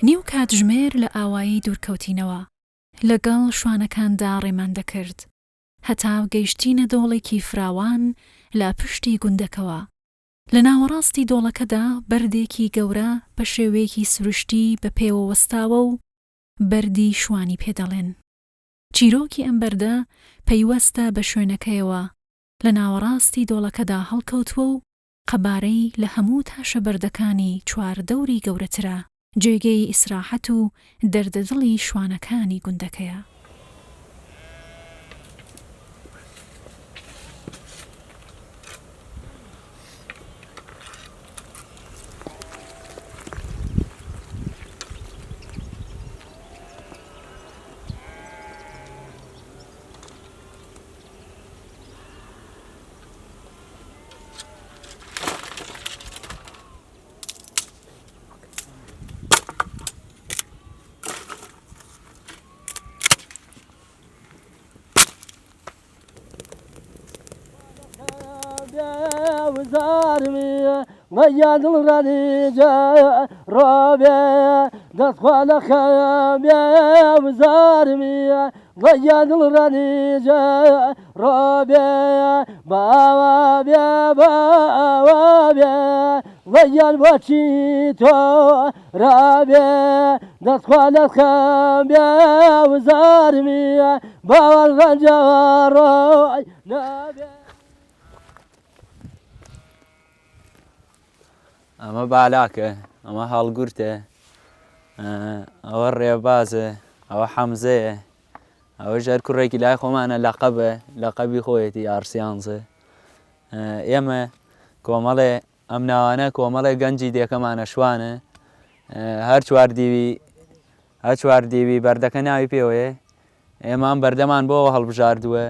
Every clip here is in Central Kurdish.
نیو کاتژمێر لە ئاوایی دوورکەوتینەوە لەگەڵ شوانەکاندا ڕێمان دەکرد هەتا گەیشتینە دۆڵێکی فراوان لە پشتی گوندەکەوە. لە ناوەڕاستی دۆڵەکەدا بەردێکی گەورە بە شێوەیەکی سروشتی بە پێوە وەستاوە و بەردی شوانی پێدەڵێن. چیرۆکی ئەم بەردە پەیوەستە بە شوێنەکەیەوە لە ناوەڕاستی دۆڵەکەدا هەڵکەوتووە و قەبارەی لە هەموو تاشە بەردەکانی چواردەوری گەورەترە، جێگەی ئیسراحەت و دەردەدڵی شوانەکانی گوندەکەیە. ويا دلراني جا رابع دخل خابع وزارمي ويا دلراني جا رابع باوابع باوابع ويا الوشي تو رابع دخل خابع وزارمي باوا الرجا راي نابع. ئەمە بالاکە، ئەمە هەڵگورتە، ئەوە ڕێبازە، ئەوە حەمزەیە، ئەوە ژەر کوڕێکی لای خۆمانە لەقەبە، لەقەبی خۆیەتی ئارسیانزە. ئێمە کۆمەڵێ ئەم ناوانە کۆمەڵێ گەنجی دێکەمانە شوانە، هەر چواردیوی بەردەکە ناوی پێوەیە. ئێمە ئەم بەردەمان بۆەوە هەڵبژاردووە،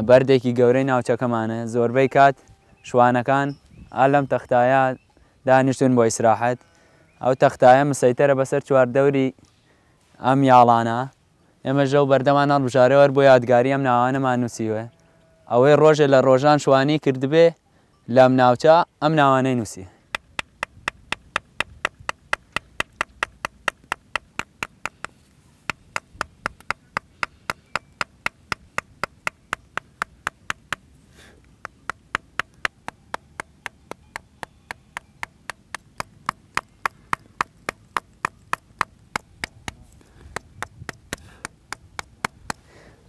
بەردێکی گەورەی ناوچەکەمانە. زۆربەی کات شوانەکان ئالەم تەختایە دانیشتون بۆ ئیسراحەت. ئەو تەختایە مسەیتەرە بەسەر چواردەوری ئەم یاڵانە. ئێمە ژەو بەردەمان هەڵبژارەوە بۆ یادگاری ئەم ناوانەمان نووسیوە. ئەوەی ڕۆژێ لە ڕۆژان شوانی کردبێ لەم ناوچە ئەم ناوانەی نووسی.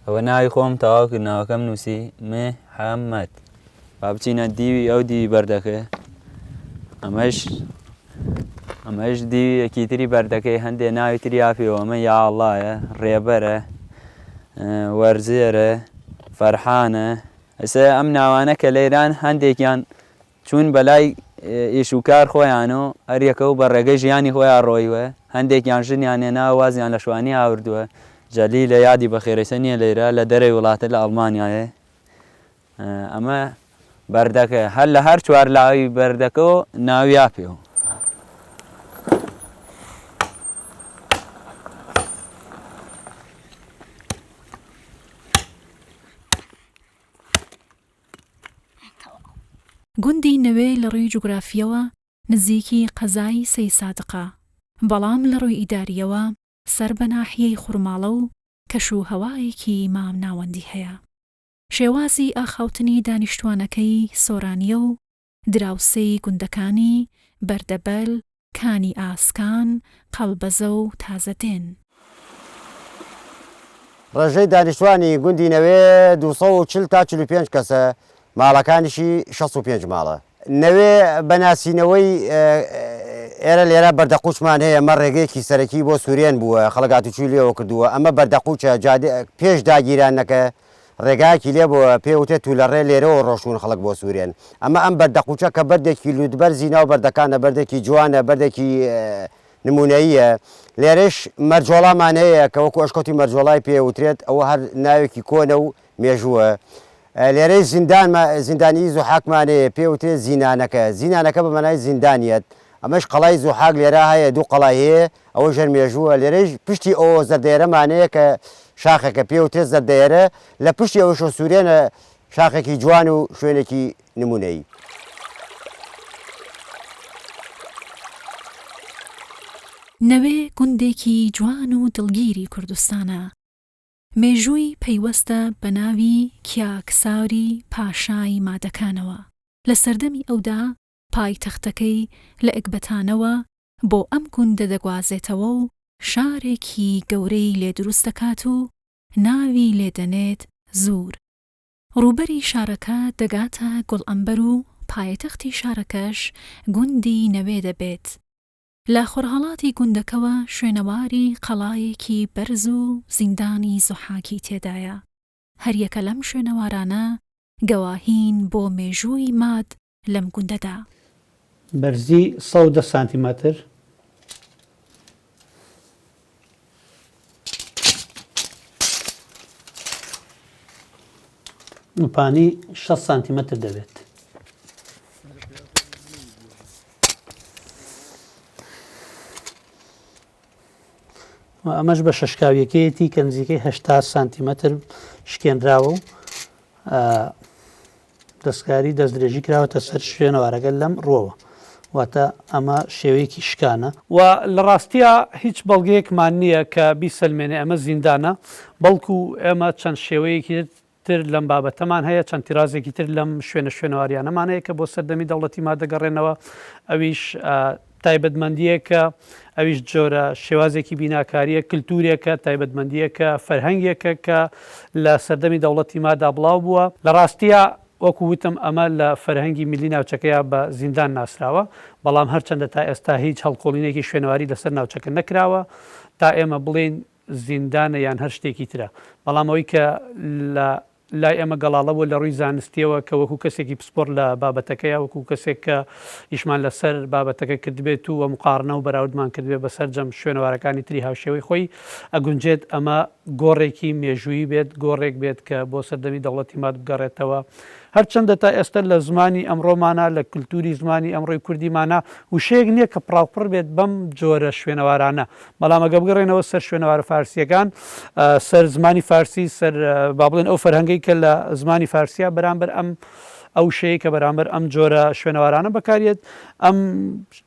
ئەوە ناوی خۆم تەواو کرد، ناوەکەم نووسی محەممەد. با بچینە دیوی ئەو دیوی بەردەکە. ئەمەش دیویەکی تری بەردەکەی هەندێک ناوی تری یاپیەوە. ئەمە یاڵایە، ڕێبەرە، وەرزێرە، فەرحانە. ئەسا ئەم ناوانە کە لەیران هەندێکیان چوون بەلای ئیشوکار خۆیان و هەریەکە و بە ڕێگەی ژیانی خۆیان ڕۆیوە. هەندێکیان ژنیان هێنا وازیان لە شوانی ئاوردووە. جەلی لە یادی بەخێرەسە نییە لێرە لە دەرەوەی وڵاتە لە ئەڵمانیایە. ئەمە بەردەکە هەر لە هەر چوار لاوی بەردەکەەوە ناوی یاپێەوە. نەوێ لە ڕووی جوگرافیەوە نزیکی قەزای سەی سادقە، بەڵام لە ڕووی ئیداریەوە سەر بە ناحیەی خوڕماڵە و کەشوهەوایەکی مام ناوەندی هەیە. شێوازی ئاخاوتنی دانیشتوانەکەی سۆرانیە و دراوسەی گوندەکانی بەردەبەل، کانی ئاسکان، قەڵبەزە و تازەدێن. ڕێژەی دانیشتوانی گوندی نەوێ 240 تا 45 کەسە، ماڵەکانیشی 65 ماڵە. نەوێ بەناسینەوەی ئێرە لێرە بەردەقوچمان هەیە، ئەمە ڕێگەیەکی سەرەکی بۆ سوورێن بووە، خەڵک هاتوچووی لێوە کردووە. ئەمە بەردەقوچە پێش داگیرانەکە ڕێگایەکی لێ بووە، پێوتێت تو لە ڕێ لێرەوە ڕۆشتون خەڵک بۆ سوورێن. ئەمە ئەم بەردەقوچە کە بەردێکی لوودبەرزی ناو بەردەکانە، بەردێکی جوانە، بەردێکی نمونەییە. لێرەش مەرجۆڵامان هەیە کە وەکو ئەشکەوتی مەرجۆڵای پێوترێت، ئەوە هەر ناوێکی کۆنە و مێژووە. لێرەی زیندانی زوحاکمانەیە پێوترێت زینانەکە. زینانەکە بە مەنای زیندانیەت. ئەمەش قەڵای زوحاک لێرە هەیە، دوو قەڵای هەیە، ئەوە ژەر مێژووە. لێرەش پشتی ئەوە زەردەیەرەمانەیە کە شاخێکە پێوترێت زەردەیەرە، لە پشتی ئەوەشە سوورێنە شاخێکی جوان و شوێنێکی نمونەیی. نەوێ گوندێکی جوان و دڵگیری کوردستانە. مێژووی پەیوەستە بە ناوی کیاکساری پاشای مادەکانەوە. لە سەردەمی ئەودا پایتەختەکەی لە ئەکبەتانەوە بۆ ئەم گوندە دەگوازێتەوە و شارێکی گەورەی لێ دروست دەکات و ناوی لێدەنێت زوور. ڕووبەری شارەکە دەگاتە گوڵئەمبەر و پایتەختی شارەکەش گوندی نەوێ دەبێت. لە خۆرهەڵاتی گوندەکەوە شوێنەواری قەڵایەکی بەرز و زیندانی زوحاکی تێدایە. هەریەکە لەم شوێنەوارانە گەواهین بۆ مێژووی ماد لەم گوندەدا. بەرزی 110 سانتیمەتر، نوپانی 6 سانتیمەتر دەبێت. ئەمەش بە شەشکاویەکەیەتی کە نزیکەی 80 سانتیمەتر شکێنراوە و دەستکاری دەستدرێژی کراوەتە سەر شوێنەوارەکە لەم ڕۆوە، واتە ئەمە شێوەیەکی شکانە. و لە ڕاستیە هیچ بەڵگەیەکمان نییە کە بیسەلمێنێ ئەمە زیندانە، بەڵکو ئێمە چەند شێوەیەکی تر لەم بابەتەمان هەیە، چەند تیرازێکی تر لەم شوێنەوارانەمان هەیە کە بۆ سەردەمی دەوڵەتی مادەگەڕێنەوە. ئەویش تایبەتمەندیەکە، ئەویش جۆرە شێوازێکی بیناکاریە، کللتورێکە، تایبەتمەندیەکە، فەرهەنگێکە کە لە سەردەمی دەوڵەتی مادا بڵاو بووە. لە ڕاستیە وەکو وتم ئەمە لە فەرهەنگی میلی ناوچەکەیە بە زیندان ناسراوە، بەڵام هەرچەندە تا ئێستا هیچ هەڵکۆڵینێکی شوێنەواری لەسەر ناوچەکە نەکراوە تا ئێمە بڵێن زیندانە یان هەر شتێکی ترە. بەڵام ئەوەی کە لای ئێمە گەڵاڵەوە لە ڕووی زانستیەوە کە وەکو کەسێکی پسپۆر لە بابەتەکەیە، وەکو کەسێک کە ئیشمان لەسەر بابەتەکە کردبێت و مقارنە و بەراوردمان کردبێت بەسەر جەم شوێنەوارەکانی تری هاوشێوەی خۆی، ئەگونجێت ئەمە گۆڕێکی مێژووی بێت، گۆڕێک بێت کە بۆ سەردەمی دەوڵەتی ماد بگەڕێتەوە. هەرچەندە تا ئێستا لە زمانی ئەمڕۆمانە، لە کللتوری زمانی ئەمڕۆی کوردیمانە وشەیەک نییە کە پراوپڕ بێت بەم جۆرە شوێنەوارانە. بەڵام ئەگە بگەڕێنەوە سەر شوێنەوارە فارسیەکان، سەر زمانی فارسی، سەر با بڵێن ئەو فەرهەنگەی کە لە زمانی فارسیە بەرامبەر ئەو شەیە کە بەرامبەر ئەم جۆرە شوێنەوارانە بەکارێت، ئەم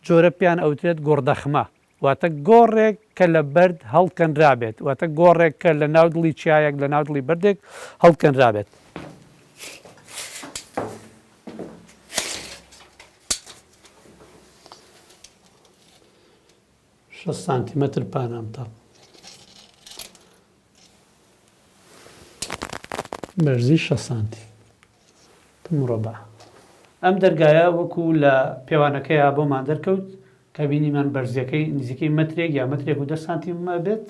جۆرە پیان ئەوترێت گۆڕدەخمە، واتە گۆڕێک کە لە بەرد هەڵکەنرابێت، واتە گۆڕێک کە لە ناو دڵی چیایەک، لە ناو دڵی بەردێک هەڵکەنرابێت. 6 سانتیمەتر پانامتە، بەرزی 6 سانتی مربع. ئەم دەرگایە وەکو لە پێوانەکەیە بۆمان دەرکەوت کە بینیمان بەرزیەکەی نزیکەی مەترێک یا مەترێک و 10 سانتیمە بێت،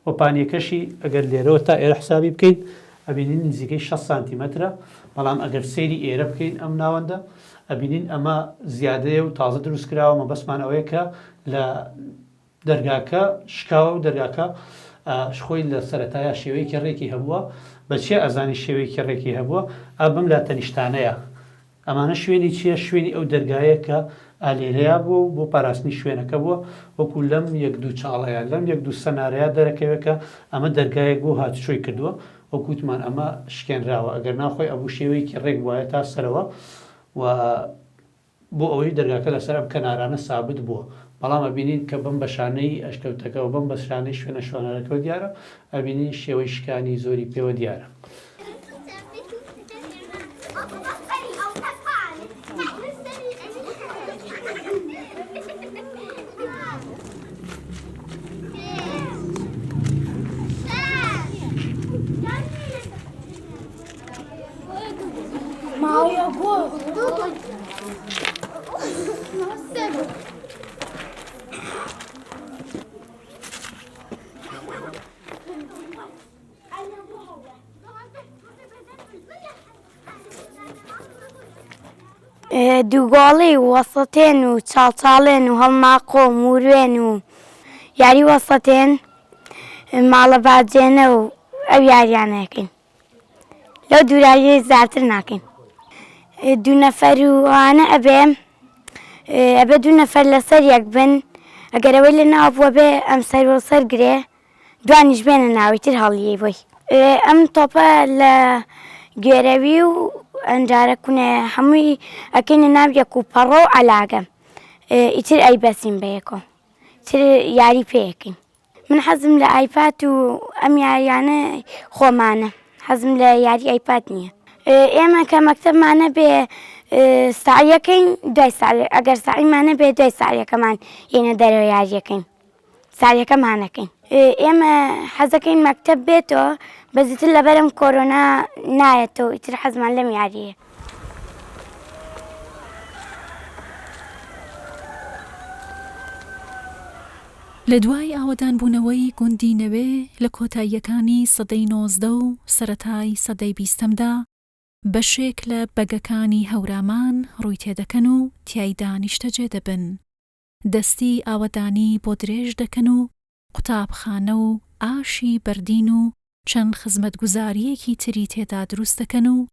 و پانیەکەشی ئەگەر لێرەوە تا ئێرە حسابی بکەین ئەبینین نزیکەی 6 سانتیمەترە. بەڵام ئەگەر سەیری ئێرە بکەین ئەم ناوەندە ئەبینین ئەمە زیادەیە و تازە دروست کراوە. مەبەستمان ئەوەیە کە لە دەرگاکە شکاوە و دەرگاکە خۆی لە سەرەتایە شێوەیەکی ڕێکی هەبووە. بەچێ ئەزانی شێوەیەکی ڕێکی هەبووە؟ ئابم لە تەنیشتانەیە. ئەمانە شوێنی چییە؟ شوێنی ئەو دەرگایە کە ئالێرەیە بوو بۆ پاراستنی شوێنەکە بووە، وەکو لەم یەک دوو چاڵەیە، لەم یەک دوو سەنارەیە دەرەکەوێکە ئەمە دەرگایەک بۆ هاتوچۆی کردووە. وەکوتمان ئەمە شکێنراوە، ئەگەر ناخۆی ئەبوو شێوەیەکی ڕێک وایە تا سەرەوە و بۆ ئەوەی دەرگاکە لەسەر ئەم کەنارانە سابت بووە بەڵام ئەبینین کە بەم بەشانەی ئەشکەوتەکە و بەم بەشانەی شوێنە شوێنەکەەوە دیارە ئەبینین شێوەی شکانی زۆری پێوە دیارە. دووگۆڵی وەسەتێن و چاڵچاڵێن و هەڵماقۆ و موروێن و یاری وەسەتێن ماڵە باجێنە و ئەو یاریانەکەین لەو دوورایی زیاتر ناکەین. دوو نەفەر وانە ئەبێ دوو نەفەر لەسەر یەک بن ئەگەر ئەوەی لە ناو بووە بێ ئەم سەر گرێ دوانیش بێنە ناوی تر هەڵیەی بۆی. ئەم تۆپە لە گوێرەوی و ئەنجارە کوونێ هەمووی ئەکەینە ناو یەک و پەڕۆ و عەلاگە ئیتر ئەی بەسین بە یەکەوە تر یاری پێیەکەین. من حەزم لە ئایپات و ئەم یاریانە خۆمانە حەزم لە یاری ئایپات نییە. ئێمە کە مەکتەبمانە بێ ساعیەکەین دوای ساعت ئەگەر ساعیمانە بێ دوای ساعیەکەمان یێنە دەرەوە یاریەکەین ساعیەکەمانەکەین. ئێمە حەزەکەین مەکتەب بێتەوە بەزیتر لەبەرم کۆرۆنا نایەتەوە ئیتر حەزمان لەم یاریە. لە دوای ئاوەدان بوونەوەی گوندی نەوێ لە کۆتاییەکانی سەدەی 19 و سەرەتای سەدەی 20دا بەشێک لە بەگەکانی هەورامان ڕووی تێدەکەن و تیایدا نیشتەجێ دەبن. دەستی ئاوەدانی بۆ درێژ دەکەن و قوتابخانە و ئاشی بەردین و چەند خزمەتگوزاریەکی تری تێدا دروست دەکەن و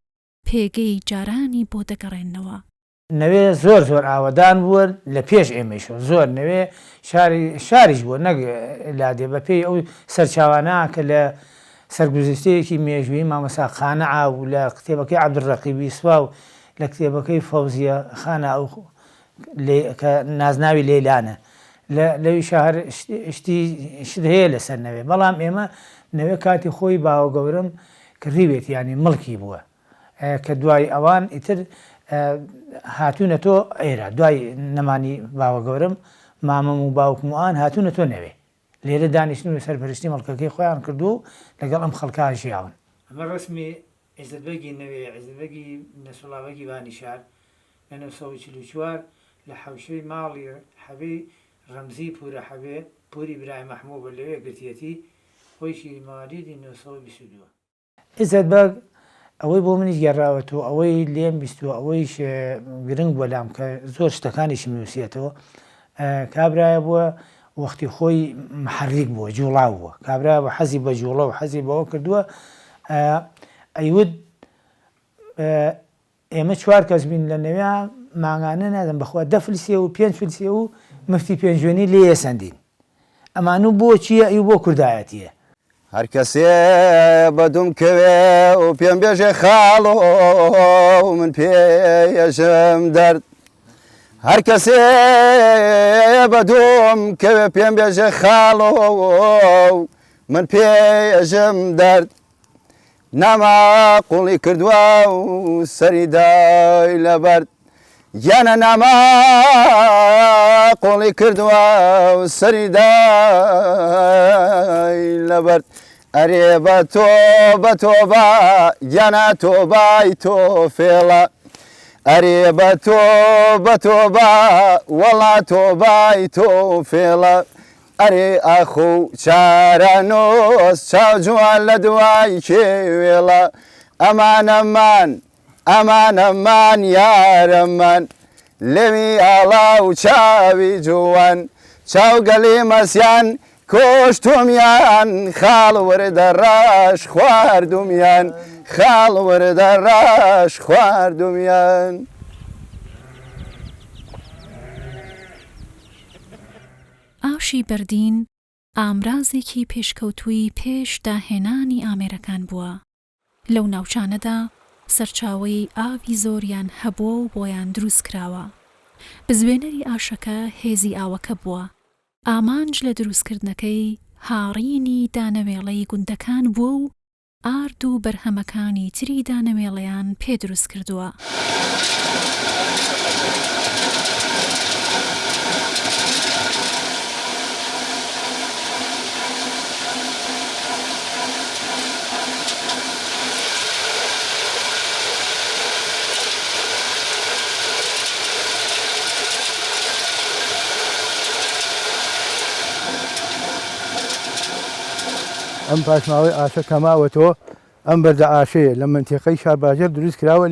پێگەی جارانی بۆ دەگەڕێنەوە. نەوێ زۆر ئاوەدان بووە لە پێش ئێمەشەوە زۆر نەوێ شاریش بووە نەک لادێ بە پێی ئەو سەرچاوانە کە لە سەرگوزشتەیەکی مێژووی مامەسا خانە ئاو لە کتێبەکەی عەبدوڕەقیبی سوا و لە کتێبەکەی فەوزیە خانە ئەو کە نازناوی لەیلانە لەوی شار شت هەیە لەسەر نەوێ بەڵام ئێمە نەوێ کاتی خۆی باوە گەورم کردیوێت ینی مڵکی بووە کە دوای ئەوان ئیتر هاتوونە تۆ ئێرە دوای نەمانی باوە گەورم مامەم و باوکموان هاتوونە تۆ نەوێ لێرە دانیشتن و سەرپەرشتی مەڵکەکەی خۆیان کردو و لەگەڵ ئەم خەڵکا ژیاون. ئەمە ڕسمی عیزەتبەگی نەوێ عیزەتبەگی نەسوڵاوەگی بانیشار لە 1944 لە حەوشەی ماڵی حەبەی ڕەمزی پورە حەبێ پوری برای مەحموود بە لەوێ گرتیەتی خۆیشی مالیدی 1922. عیزەتبەگ ئەوەی بۆ منیش گەڕاوەتەوە ئەوەی لێم بیستوە ئەوەیش گرنگ بۆلام کە زۆر شتەکانیشم نووسێتەوە کابرایە بووە وەختی خۆی محەریک بووە جوڵاو بووە کابرا بە حەزی بە جوڵە و حەزی بەوە کردووە ئەیود ئێمە 4 کەس بین لە نەوێ ماگانە نادەم بەخوا 10 فلسیە و 5 فلسیە و مفتی پێنجوێنی لێ سندین ئەمان و بۆ چییە ئەی بۆ کوردایەتیە هەر کەسێ بەدوم کەوێ و پێم بێژێ خاڵۆ من پێژم دەرد هەر کەسێ بەدوم کەوێ پێم بێژێ خاڵۆ من پێژم دەرد ناما قوڵی کردووە و سەریدای لەبەرد یانە ناما قوڵی کردووە و سەریدای لەبەرد ئەرێ بە تۆ بە یانە تۆ بای تۆ فێڵە ئەرێ بە تۆ بە وەڵا تۆ بای تۆ فێڵە ئەرێ ئەخو چارەنۆس چاو جوان لە دوای کێوێڵە ئەمانەمان یارەمان لەوی ئاڵا و چاوی جوان چاو گەلی مەسیان کۆشتۆمیان خاڵ وەردە ڕاش خواردومیان خاڵ وەردە ڕاش خواردومیان. ئاشی بەردین ئامرازێکی پێشکەوتووی پێش داهێنانی ئامێرەکان بووە. لەو ناوچانەدا سەرچاوەی ئاوی زۆریان هەبووە و بۆیان دروست کراوە. بزوێنەری ئاشەکە هێزی ئاوەکە بووە. ئامانج لە دروستکردنەکەی هاڕینی دانەوێڵەی گوندەکان بووە و ئارد و بەرهەمەکانی تری دانەوێڵەیان پێ دروست کردووە. ئەم پاشماوەی ئاشە کەماوەتەوە ئەم بەردە ئاشەیە لە منتیقەی شارباژێر دروست کراوە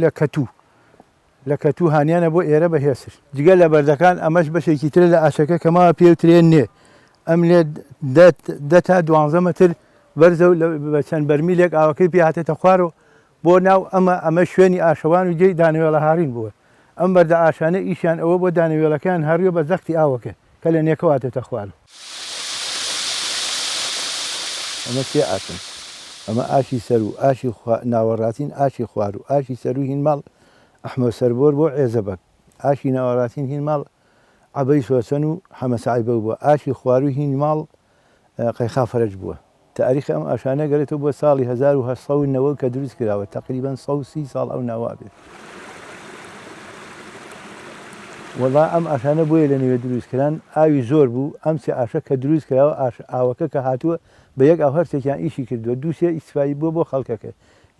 لە کەتوو هانیانە بۆ ئێرە بەهێسر جگە لە بەردەکان ئەمەش بەشێکی ترە لە ئاشەکە کەماوە پێوترێن نێ ئەم لێ 10 تا 12 متر بەرزە و بە چەند بەرمیلێک ئاوەکەی پێ هاتێتە خوارەوە بۆ ناو ئەمە شوێنی ئاشەوان و جێی دانەوێڵە هاڕین بووە. ئەم بەردە ئاشانە ئیشیان ئەوە بۆ دانەوێڵەکان هەروە بە زەختی ئاوەکە کە لە نێکەوە هاتێتە خوارەوە. ئەمە سێ ئاشن ئەمە ئاشی سەر و ئاشی ناوەڕاتین ئاشی خوار و ئاشی سەر و هین ماڵ ئەحمە سەربۆر بۆ عێزەبەک ئاشی ناوەڕاتین هین ماڵ عەبەی سۆسەن و حەمەسعیبە بووە ئاشی خوار و هین ماڵ قەیخا فەرەج بووە. تاریخی ئەم ئاشانە گەرێتەوە بۆ ساڵی 1990 کە دروست کراوە تقریبان 130 ساڵ ئەو ناوا بێت. وەڵا ئەم ئاشانە بۆیە لە نوێ دروستکردن ئاوی زۆر بوو ئەم سێ ئاشە کە دروست کراوە ئاوەکە کە هاتووە بە یەک ئاو هەرسێکیان ئیشی کردووە دووسێ ئیسفایی بووە بۆ خەڵکەکە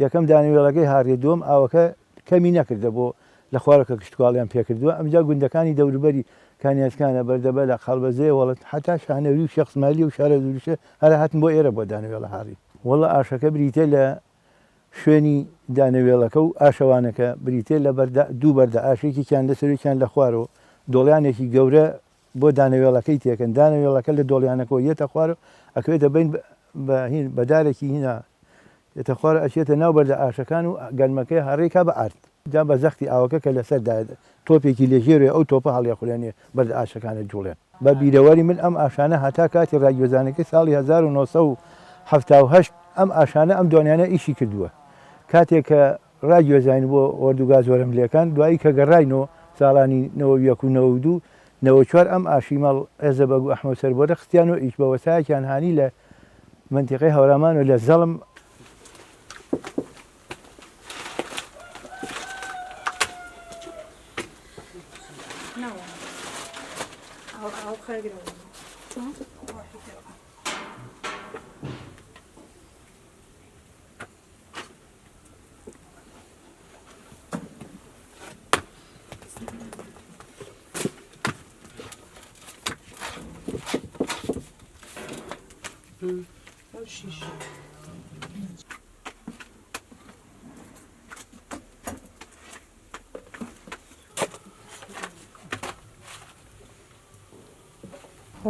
یەکەم دانەوێڵەکەی هاڕێ دووەم ئاوەکە کەمی نەکردە بۆ لە خوارەکە کشتتوواڵیان پێکردووە ئەمجا گوندەکانی دەوروبەری کانیاتکانە بەردەبە لە خەڵبەزەیە وڵەت حتا شانەوری و شەخسمالی و شارە دوورشە هەر هاتن بۆ ئێرە بۆ دانەوێڵە هاڕی. وەڵە ئاشەکە بریتێ لە شوێنی دانەوێڵەکە و ئاشەوانەکە بریتێ لە دوو بەردە ئاشێکی کیان لەسەرێکیان لە خوارەوە دۆڵیانێکی گەورە بۆ دانەوێڵەکەی تێکن دانەوێڵەکە لە دۆڵیانەکەەوە یەتە خوارە ئەکوێتە بین بەدارێکی هینا یەتە خوارە ئەچێتە ناو بەردە ئاشەکان و گەرمەکەی هەڕێکا بە ئارد جا بە زەختی ئاوەکە کە لەسەردا تۆپێکی لێژێرێ ئەو تۆپە هەڵیا خوێنێ بەردە ئاشەکانە جوڵێن. بە بیرەوەری من ئەم ئاشانە هەتا کاتی ڕاگوێزانەکەی ساڵی 1970 ئەم ئاشانە ئەم دۆنیانە ئیشی کردووە کاتێک کە ڕاگوێزین بۆ ئۆردوگا زۆرەملەکان دوایی کە گەڕاینەوە ساڵانی 1992 94 ئەم ئاشی ماڵ ئێزەبەگ و ئەحمە سەربۆرە خستیان و ئیش بە وەسایەکیان هانی لە منتیقەی هەورامان و لە زەڵم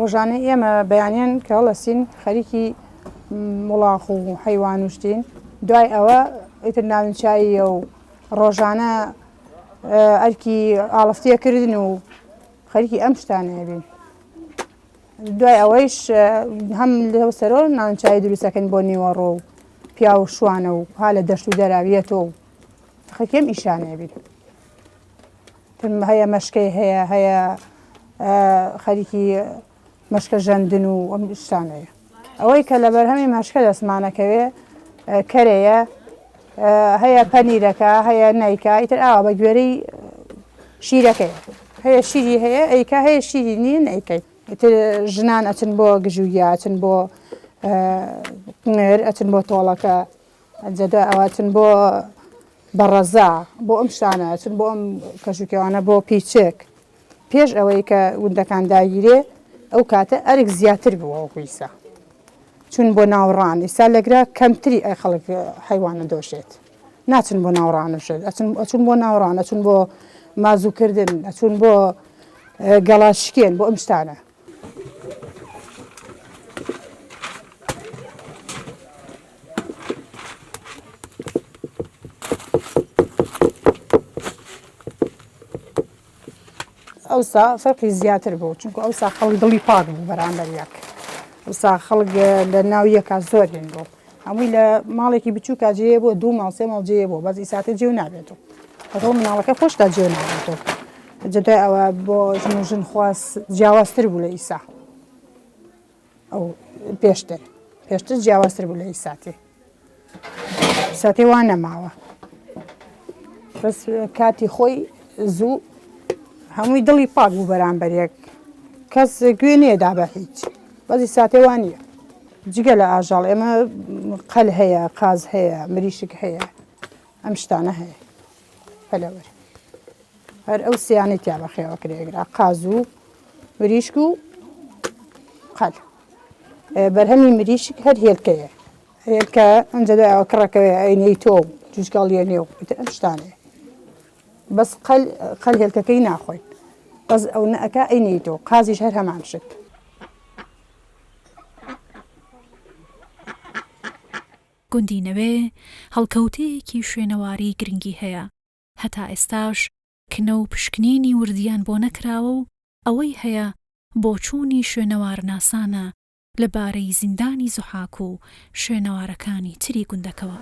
ڕۆژانە ئێمە بەیانیان کە هەڵەسین خەریکی وڵاخ و حەیوان وشتین دوای ئەوە ئیتر ناونچاییە و ڕۆژانە ئەرکی ئاڵفتەیەکردن و خەریکی ئەم شتانەیە بین. دوای ئەوەیش هەم لەو سەرۆ ناونچایی دروستەکەن بۆ نیوەڕۆ و پیا و شوانە و ها لە دەشت و دەراویەتەوە خەکێم ئیشانەیە بین. هەیە مەشکەی هەیە خەریکی مەشکە ژەندن و ئەم شتانەیە. ئەوەی کە لە بەرهەمی مەشکە دەسمانەکەوێ کەرەیە هەیە پەنیرەکە هەیە نایکە ئیتر ئاوا بە گوێرەی شیرەکەی هەیە شیری هەیە ئەیکا هەیە شیری نیە نایکەی ئیتر ژنان ئەچن بۆ گژوگیا ئەچن بۆ قنر ئەچن بۆ تۆڵەکە جەدا ئەوەچن بۆ بەڕەزا بۆ ئەم شتانە ئەچن بۆ ئەم کەژوکەوانە بۆ پیچێک پێش ئەوەی کە وندەکان داگیرێ ئەو کاتە ئەرێک زیاتر بووە ئەوکویسا چون بۆ ناوڕان ئیسا لەگرا کەمتری ئەی خەڵک حیوانە دۆشێت ناچن بۆ ناوڕانشت ئەچون بۆ ناوڕان ئەچون بۆ مازووکردن ئەچون بۆ گەڵاشکێن بۆ ئەم شتانە. ئەوسا فەرقی زیاتر بوو چونکە ئەوسا خەڵک دڵی پاک بوو بەرامبەر یەک ئەوسا خەڵک لە ناو یەکا زۆرین بوو هەمووی لە ماڵێکی بچووکە جێ بۆ 2 ماڵ 3 ماڵ جێ بوو بەس ئیساتە جێو نابێتەوە هەتەوە مناڵەکە خۆشتا جێو نابێتەوە جدای ئەوە بۆ ژن خواست جیاوازتر بوو لە ئیسا ئەو پێشتر جیاوازتر بوو لە ئیساتی ساتی وان نەماوە بەس کاتی خۆی زوو هەمووی دڵی پاک بوو بەرامبەرێک کەس گوێ نێدا بە هیچ بەزی ساتێوان نیە جگە لە ئاژاڵ ئێمە قەل هەیە قاز هەیە مریشک هەیە ئەم شتانە هەیە پەلەوەر هەر ئەو سییانەی تیا بەخێوە کرێگرا قاز و مریشک و قەل بەرهەمی مریشک هەر هێلکەیە هێلکە ئەنجە ئەوە کڕەکەوێ ئەینەی تۆ جوشگاڵیە نێو ئەم شتانەیە بەس قەل هێلکەکەی ناخۆین بەس ئەو نەئەکە ئەینەی تۆ قازیش هەر هەمان شت گوندینەوێ هەڵکەوتەیەکی شوێنەواری گرنگی هەیە هەتا ئێستاش کنە و پشکنینی وردیان بۆ نەکراوە و ئەوەی هەیە بۆ چوونی شوێنەوارناسانە لەبارەی زیندانی زوحاک و شوێنەوارەکانی تری گوندەکەوە.